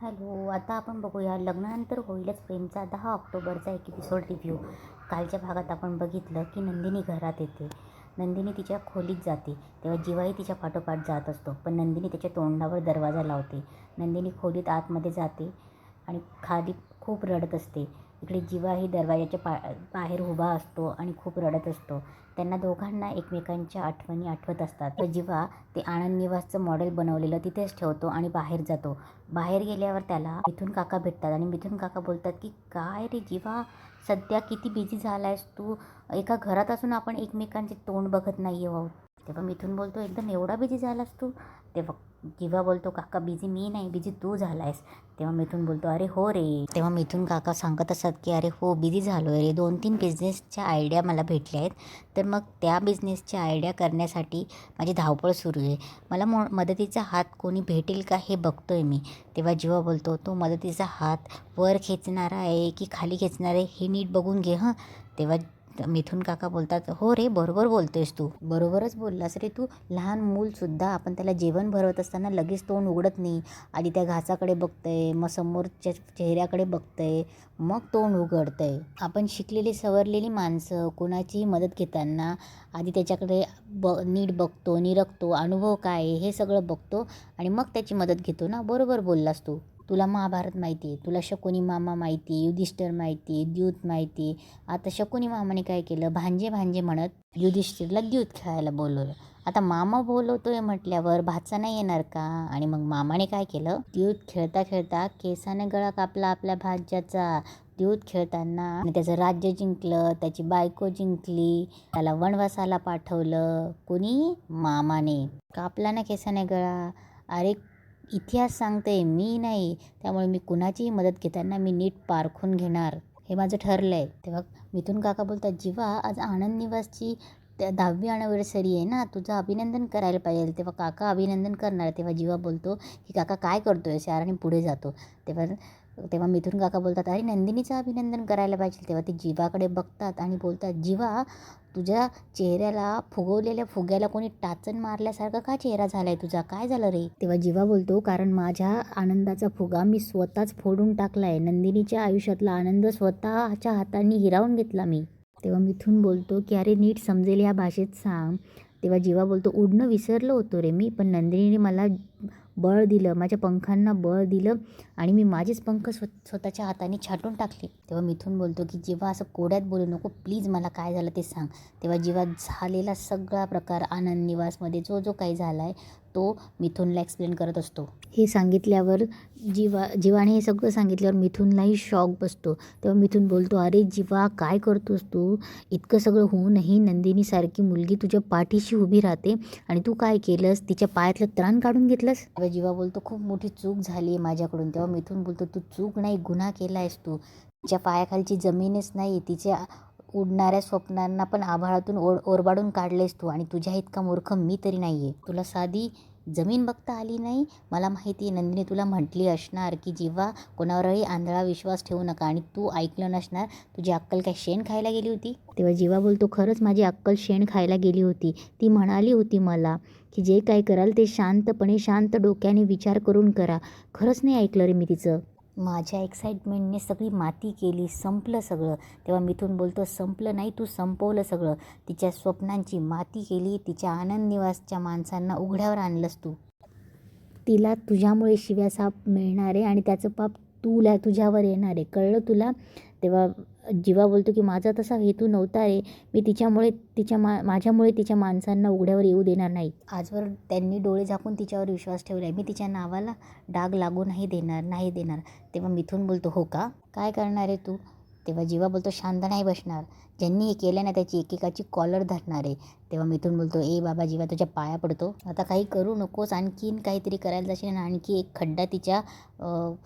Hello, आता आपण बघूया लग्नानंतर होईलच प्रेमचा 10 ऑक्टोबरचा एक एपिसोड रिव्ह्यू. कालच्या भागात आपण बघितलं की नंदिनी घरात येते. नंदिनी तिच्या खोलीत जाते तेव्हा जीवाही तिच्या पाठोपाठ जात असतो, पण नंदिनी त्याच्या तोंडावर दरवाजा लावते. नंदिनी खोलीत आतमध्ये जाते आणि खाली खूप रडत असते. इकडे जीवाही दरवाजाच्या बाहेर उभा असतो आणि खूप रडत असतो. त्यांना दोघांना एकमेकांच्या आठवणी आठवत असतात. तर जीवा ते आनंद निवासचं मॉडेल बनवलेलं तिथेच ठेवतो आणि बाहेर जातो. बाहेर गेल्यावर त्याला मिथुन काका भेटतात आणि मिथुन काका बोलतात की काय रे जीवा, सध्या किती बिझी झाला आहेस तू. एका घरात असून आपण एकमेकांचे तोंड बघत नाही आहोत. तेव्हा मिथुन बोलतो एकदम एवढा बिझी झालास तू. तेव्हा जीवा बोलतो काका बिझी मी नाही, बिझी तू झालायस. तेव्हा मिथुन बोलतो अरे हो रे. तेव्हा मिथुन काका सांगत असतात की अरे हो बिझी झालो रे, 2-3 बिझनेसच्या आयडिया मला भेटल्या आहेत, तर मग त्या बिझनेसच्या आयडिया करण्यासाठी माझी धावपळ सुरू आहे. मला मदतीचा हात कोणी भेटेल का हे बघतोय मी. तेव्हा जीवा बोलतो तो मदतीचा हात वर खेचणारा आहे की खाली खेचणार आहे हे नीट बघून घे हं. तेव्हा मिथुन काका बोलतात हो रे, बरोबर बोलतोयस तू, बरोबरच बोललास रे तू. लहान मूलसुद्धा आपण त्याला जेवण भरवत असताना लगेच तोंड उघडत नाही. आधी त्या घासाकडे बघतंय, मग समोरच्या चेहऱ्याकडे बघतंय, मग तोंड उघडतंय. आपण शिकलेली सवरलेली माणसं कोणाचीही मदत घेताना आधी त्याच्याकडे नीट बघतो, निरखतो, अनुभव काय आहे हे सगळं बघतो आणि मग त्याची मदत घेतो ना. बरोबर बोललास तू. तुला महाभारत माहिती आहे, तुला शकुनी मामा माहिती आहे, युधिष्ठिर माहिती आहे, द्यूत माहिती आहे. आता शकुनी मामाने काय केलं, भांजे भांजे म्हणत युधिष्ठिरला द्यूत खेळायला बोलवलं. आता मामा बोलवतोय म्हटल्यावर भाचा नाही येणार का. आणि मग मामाने काय केलं, द्यूत खेळता खेळता केसाने गळा कापला आपल्या भाच्याचा. द्यूत खेळताना त्याचं राज्य जिंकलं, त्याची बायको जिंकली, त्याला वनवासाला पाठवलं. कोणी, मामाने. कापला ना केसाने गळा. अरे इतिहास सांगते मी नाही, त्यामुळे मी कुणाचीही मदत घेताना मी नीट पारखून घेणार, हे माझं ठरलं आहे. तेव्हा मिथुन काका बोलतात जीवा आज आनंद निवासची 10वी अॅनिव्हर्सरी आहे ना, तुझं अभिनंदन करायला पाहिजे. तेव्हा काका अभिनंदन करणार. तेव्हा जीवा बोलतो की काका काय करतोय यार, आणि पुढे जातो. तेव्हा मिथुन काका बोलतात अरे नंदिनीचं अभिनंदन करायला पाहिजे. तेव्हा ते जीवाकडे बघतात आणि बोलतात जीवा तुझ्या चेहऱ्याला फुगवलेल्या फुग्याला कोणी टाचण मारल्यासारखा का चेहरा झालाय तुझा, काय झालं रे. तेव्हा जीवा बोलतो कारण माझ्या आनंदाचा फुगा मी स्वतःच फोडून टाकलाय. नंदिनीच्या आयुष्यातला आनंद स्वतःच्या हातांनी हिरावून घेतला मी. तेव्हा मिथुन बोलतो की अरे नीट समजेल या भाषेत सांग. तेव्हा जीवा बोलतो उडणं विसरलो होतो रे मी, पण नंदिनीने मला बळ दिलं, माझ्या पंखांना बळ दिलं आणि मी माझेच पंख स्वतःच्या हाताने छाटून टाकले. तेव्हा मिथुन बोलतो की जेव्हा असं कोड्यात बोलू नको प्लीज, मला काय झालं ते सांग. तेव्हा जेव्हा झालेला सगळा प्रकार आनंद निवासमध्ये जो जो काही झाला आहे तो मिथुनला एक्सप्लेन करत असतो. हे सांगितल्यावर जीवाने हे सगळं सांगितल्यावर मिथुनलाही शॉक बसतो. तेव्हा मिथुन बोलतो अरे जीवा काय करतोस तू, इतकं सगळं होऊनही नंदिनीसारखी मुलगी तुझ्या पाठीशी उभी राहते आणि तू काय केलंस, तिच्या पायातलं त्राण काढून घेतलंस. तेव्हा जीवा बोलतो खूप मोठी चूक झाली आहे माझ्याकडून. तेव्हा मिथुन बोलतो तू चूक नाही, गुन्हा केला आहेस तू. तिच्या पायाखालची जमीनच नाही, तिच्या उडणाऱ्या स्वप्नांना पण आभाळातून ओरबाडून काढलेस तू. आणि तुझ्या इतका मूर्ख मी तरी नाही आहे. तुला साधी जमीन बघता आली नाही. मला माहिती आहे नंदिनी तुला म्हटली असणार की जेव्हा कोणावरही आंधळा विश्वास ठेवू नका, आणि तू ऐकलं नसणार. तुझी अक्कल काय शेण खायला गेली होती. तेव्हा जीवा बोलतो खरंच माझी अक्कल शेण खायला गेली होती. ती म्हणाली होती मला की जे काय कराल ते शांतपणे शांत डोक्याने विचार करून करा. खरंच नाही ऐकलं रे मी तिचं. माझ्या एक्साइटमेंटने सगळी माती केली, संपलं सगळं. तेव्हा मिथुन बोलतो संपलं नाही, तू संपवलं सगळं. तिच्या स्वप्नांची माती केली, तिच्या आनंद निवासच्या माणसांना उघड्यावर आणलंस तू. तिला तुझ्यामुळे शिव्यासाप मिळणार आहे आणि त्याचं पाप तुझ्यावर येणार आहे, कळलं तुला. तेव्हा जीवा बोलतो की माझा तसा हेतू नव्हता रे, मी माझ्यामुळे तिच्या माणसांना उघड्यावर येऊ देणार नाही. आजवर त्यांनी डोळे झाकून तिच्यावर विश्वास ठेवला आहे, मी तिच्या नावाला डाग लागू नाही देणार. तेव्हा मिथुन बोलतो हो का, काय करणार आहे तू. तेव्हा जीवा बोलतो शांत नाही बसणार, ज्यांनी हे केलं ना त्याची एकेकाची कॉलर धरणार आहे. तेव्हा मिथुन बोलतो ए बाबा जीवा तुझ्या पाया पडतो, आता काही करू नकोस, आणखीन काहीतरी करायला जाशील आणि आणखी एक खड्डा तिच्या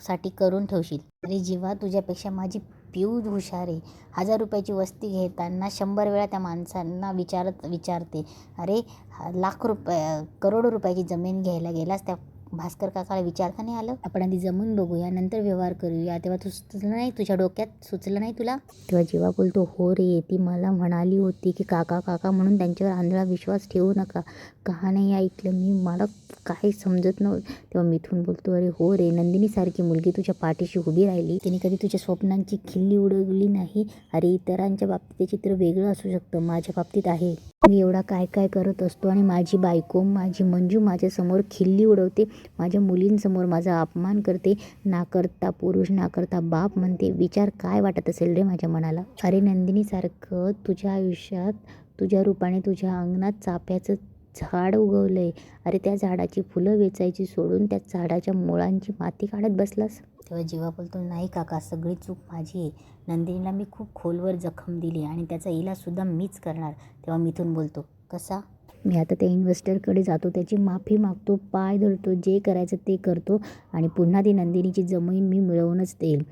साठी करून ठेवशील. अरे जीवा तुझ्यापेक्षा माझी पिऊ हुशार आहे. 1000 रुपयाची वस्ती घेताना 100 वेळा त्या माणसांना विचारते. अरे लाख रुपये करोडो रुपयाची जमीन घ्यायला गेलास, त्या भास्कर काकाला विचारता नाही आलं? आपण आधी जमून बघूया, नंतर व्यवहार करूया. तेव्हा सुचलं नाही, तुझ्या डोक्यात सुचलं नाही तुला? तेव्हा जीवा बोलतो, हो रे, ती मला म्हणाली होती की काका काका म्हणून त्यांच्यावर आंधळा विश्वास ठेवू नका. का नाही ऐकलं मी? मला काही समजत नव्हतं. तेव्हा मिथून बोलतो, अरे हो रे, नंदिनीसारखी मुलगी तुझ्या पाठीशी उभी राहिली, तिने कधी तुझ्या स्वप्नांची खिल्ली उडवली नाही. अरे इतरांच्या बाबतीत ते चित्र वेगळं असू शकतं, माझ्या बाबतीत आहे. मी एवढा काय काय करत असतो आणि माझी बायको, माझी मंजू माझ्यासमोर खिल्ली उडवते, माझ्या मुलींसमोर माझा अपमान करते, ना करता पुरुष ना करता बाप म्हणते. विचार काय वाटत असेल रे माझ्या मनाला? अरे नंदिनीसारखं तुझ्या आयुष्यात, तुझ्या रूपाने तुझ्या अंगणात चाफ्याचं झाड उगवलंय. अरे त्या झाडाची फुलं वेचायची सोडून त्या झाडाच्या मुळांची माती काढत बसलास. तेव्हा जीवा बोलतो, नाही काका, सगळी चूक माझी आहे. नंदिनीला मी खूप खोलवर जखम दिली आणि त्याचा इलाजसुद्धा मीच करणार. तेव्हा मिथून बोलतो, कसा? मी आता त्या इन्व्हेस्टरकडे जातो, त्याची माफी मागतो, पाय धरतो, जे करायचं ते करतो आणि पुन्हा ती नंदिनीची जमीन मी मिळवूनच देईल.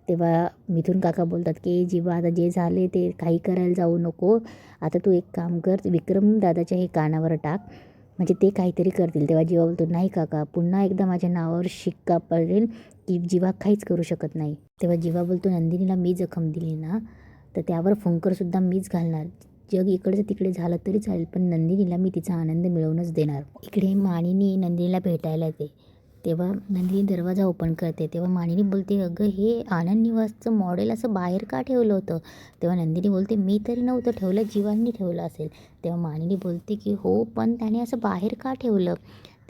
तेव्हा मिथून काका बोलतात की जीवा, आता जे झाले ते काही करायला जाऊ नको. आता तू एक काम कर, विक्रम दादाच्या हे कानावर टाक, म्हणजे ते काहीतरी करतील. तेव्हा जीवा बोलतो, नाही काका, पुन्हा एकदा माझ्या नावावर शिक्का पडेल की जीवा काहीच करू शकत नाही. तेव्हा जीवा बोलतो, नंदिनीला मी जखम दिली ना, तर त्यावर फुंकरसुद्धा मीच घालणार. जग इकडचं तिकडे झालं तरी चालेल, पण नंदिनीला मी तिचा आनंद मिळवूनच देणार. इकडे मानिनी नंदिनीला भेटायला येते. तेव्हा नंदिनी दरवाजा ओपन करते. तेव्हा मानिनी बोलते, अगं हे आनंद निवासचं मॉडेल असं बाहेर का ठेवलं होतं? तेव्हा नंदिनी बोलते, मी तरी नव्हतं ठेवलं, जीवांनी ठेवलं असेल. तेव्हा मानिनी बोलते की हो, पण त्याने असं बाहेर का ठेवलं?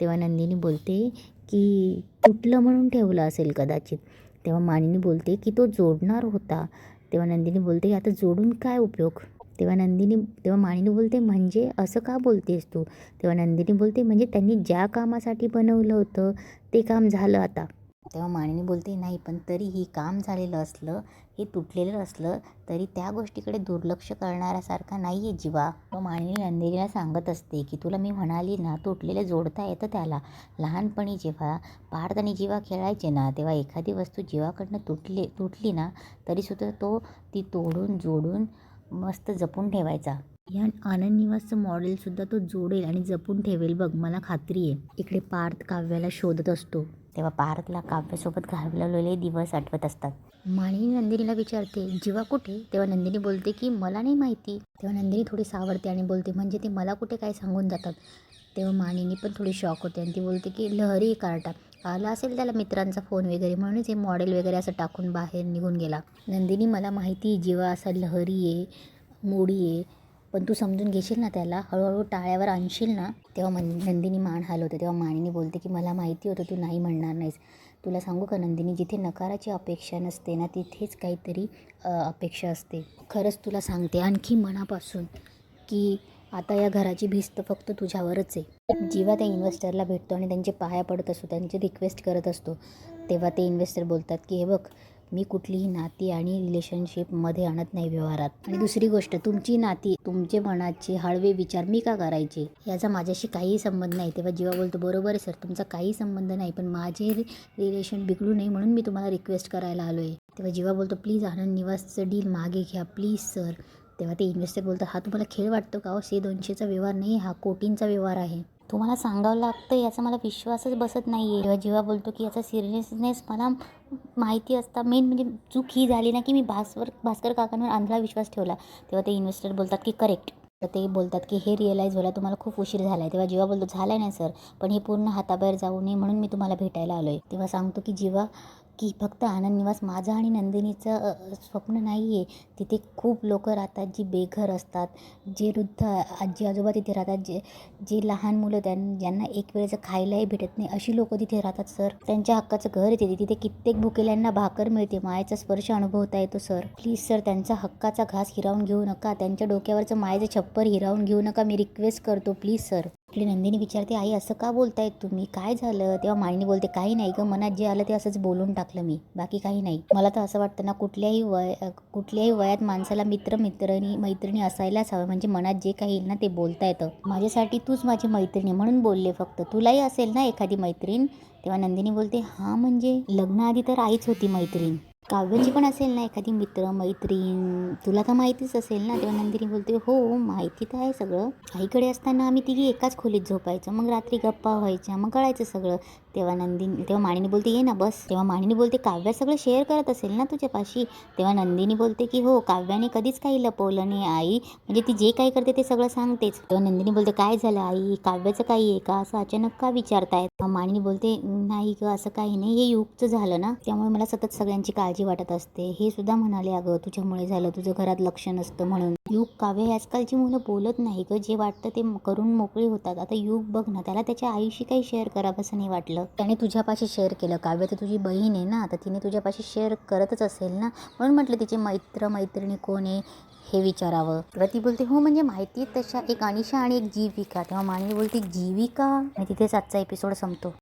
तेव्हा नंदिनी बोलते की तुटलं म्हणून ठेवलं असेल कदाचित. तेव्हा मानिनी बोलते की तो जोडणार होता. तेव्हा नंदिनी बोलते, आता जोडून काय उपयोग? तेव्हा मानिनी बोलते, म्हणजे असं का बोलतेस तू? तेव्हा नंदिनी बोलते, म्हणजे त्यांनी ज्या कामासाठी बनवलं होतं ते काम झालं आता. तेव्हा मानिनी बोलते, नाही, पण तरीही काम झालेलं असलं, हे तुटलेलं असलं तरी त्या गोष्टीकडे दुर्लक्ष करणाऱ्यासारखा नाही आहे जीवा. मग मानिनी नंदिनीला सांगत असते की तुला मी म्हणाली ना, तुटलेलं जोडता येतं त्याला. लहानपणी जेव्हा पार्थ आणि जीवा खेळायचे ना, तेव्हा एखादी वस्तू जीवाकडनं तुटली ना, तरीसुद्धा तो ती तोडून जोडून मस्त जपून ठेवायचा. या आनंद निवासचं मॉडेलसुद्धा तो जोडेल आणि जपून ठेवेल बघ, मला खात्री आहे. इकडे पार्थ काव्याला शोधत असतो. तेव्हा पार्थला काव्यासोबत घालवलेले दिवस आठवत असतात. मानिनी नंदिनीला विचारते, जीवा कुठे? तेव्हा नंदिनी बोलते की मला नाही माहिती. तेव्हा नंदिनी थोडी सावरते आणि बोलते, म्हणजे ते मला कुठे काय सांगून जातात? तेव्हा मानिनी पण थोडी शॉक होते आणि ती बोलते की लहरी कार्टा आला असेल त्याला मित्रांचा फोन वगैरे, म्हणूनच हे मॉडेल वगैरे असं टाकून बाहेर निघून गेला. नंदिनी, मला माहिती जीवा असा लहरी आहे, मोडी आहे, पण तू समजून घेशील ना त्याला, हळूहळू टाळ्यावर आणशील ना? तेव्हा नंदिनी मान हलवते. तेव्हा मानिनी बोलते की मला माहिती होतं तू नाही म्हणणार नाहीस. तुला सांगू का नंदिनी, जिथे नकाराची अपेक्षा नसते ना, तिथेच काहीतरी अपेक्षा असते. खरंच तुला सांगते आणखी मनापासून की आता या घराची भिस्त फक्त तुझ्यावरच आहे. जेव्हा त्या इन्व्हेस्टरला भेटतो आणि त्यांचे पाया पडत असतो, त्यांची रिक्वेस्ट करत असतो, तेव्हा ते इन्व्हेस्टर बोलतात की हे बघ, मी कुठलीही नाती आणि रिलेशनशिपमध्ये आणत नाही व्यवहारात. आणि दुसरी गोष्ट, तुमची नाती, तुमचे मनाचे हळवे विचार मी का करायचे, याचा माझ्याशी काहीही संबंध नाही. तेव्हा जीवा बोलतो, बरोबर आहे सर, तुमचा काही संबंध नाही, पण माझे रिलेशन बिघडू नये म्हणून मी तुम्हाला रिक्वेस्ट करायला आलो आहे. तेव्हा जीवा बोलतो, प्लीज आनंद निवासचं डील मागे घ्या प्लीज सर. तेव्हा ते इन्व्हेस्टर बोलतात, हा तुम्हाला खेळ वाटतो का? 100-200चा व्यवहार नाही, हा कोटींचा व्यवहार आहे. तुम्हाला सांगावं लागतं याचा मला विश्वासच बसत नाही आहे. तेव्हा जीवा बोलतो की याचा सिरियसनेस मला माहिती असता. मेन म्हणजे चूक ही झाली ना की मी भास्कर काकांवर आंधळा विश्वास ठेवला. तेव्हा ते इन्व्हेस्टर बोलतात की करेक्ट. तर ते बोलतात की हे रिअलाईज व्हायला तुम्हाला खूप उशीर झाला आहे. तेव्हा जीवा बोलतो, झाला नाही सर, पण हे पूर्ण हाताबाहेर जाऊ नये म्हणून मी तुम्हाला भेटायला आलो आहे. तेव्हा सांगतो की जीवा की फक्त आनंद निवास माझं आणि नंदिनीचं स्वप्न नाही आहे. तिथे खूप लोकं राहतात जी बेघर असतात, जे वृद्ध आजी आजोबा तिथे राहतात, जे लहान मुलं ज्यांना एक वेळेचं खायलाही भेटत नाही, अशी लोकं तिथे राहतात सर. त्यांच्या हक्काचं घर येते, तिथे कित्येक भुकेल्यांना भाकर मिळते, मायेचा स्पर्श अनुभवता येतो सर. प्लीज सर, त्यांचा हक्काचा घास हिरावून घेऊ नका, त्यांच्या डोक्यावरचं मायेचं छप्पर हिरावून घेऊ नका, मी रिक्वेस्ट करतो प्लीज सर. आपली नंदिनी विचारते, आई असं का बोलतायत तुम्ही, काय झालं? तेव्हा मानिनी बोलते, काही नाही गं, मनात जे आलं ते असंच बोलून टाकलं मी, बाकी काही नाही. मला तर असं वाटतं ना, कुठल्याही वयात माणसाला मैत्रिणी असायलाच हवं, म्हणजे मनात जे काही येईल ना ते बोलता येतं. माझ्यासाठी तूच माझी मैत्रिणी म्हणून बोलले फक्त, तुलाही असेल ना एखादी मैत्रीण? तेव्हा नंदिनी बोलते, हां म्हणजे लग्नाआधी तर आईच होती मैत्रीण, काव्याची पण असेल ना एखादी मैत्रीण, तुला तर माहितीच असेल ना? तेव्हा नंदिनी बोलते, हो माहिती तर आहे सगळं. आईकडे असताना आम्ही तिघी एकाच खोलीत झोपायचं, मग रात्री गप्पा व्हायच्या, मग कळायचं सगळं. तेव्हा मानिनी बोलते ये ना बस. तेव्हा मानिनी बोलते काव्या सगळं शेअर करत असेल ना तुझ्यापाशी. तेव्हा नंदिनी बोलते की हो, काव्याने कधीच काही लपवलं नाही आई, म्हणजे ती जे काही करते ते सगळं सांगतेच. तेव्हा नंदिनी बोलते काय झालं आई, काव्याचं काही आहे का, असं अचानक का विचारतायत. मानिनी बोलते नाही ग, असं काही नाही, हे युगचं झालं ना, त्यामुळे मला सतत सगळ्यांची काळजी वाटत असते. हे सुद्धा म्हणाले अगं तुझ्यामुळे झालं, तुझं घरात लक्ष नसतं म्हणून. युग काव्य हे आजकालची मुलं बोलत नाही ग, जे वाटतं ते करून मोकळी होतात. आता युग बघ ना, त्याला त्याच्या आईशी काही शेअर करावं असं नाही वाटलं, त्याने तुझ्यापाशी शेअर केलं. काव्य तर तुझी बहीण आहे ना, तर तिने तुझ्यापाशी शेअर करतच असेल ना, म्हणून म्हटलं तिचे मैत्रिणी कोण आहे हे विचारावं. तेव्हा ती बोलते हो म्हणजे माहिती तशा एक अनिशा आणि एक जीविका. तेव्हा मानिनी बोलते जीविका, आणि तिथेच आजचा एपिसोड संपतो.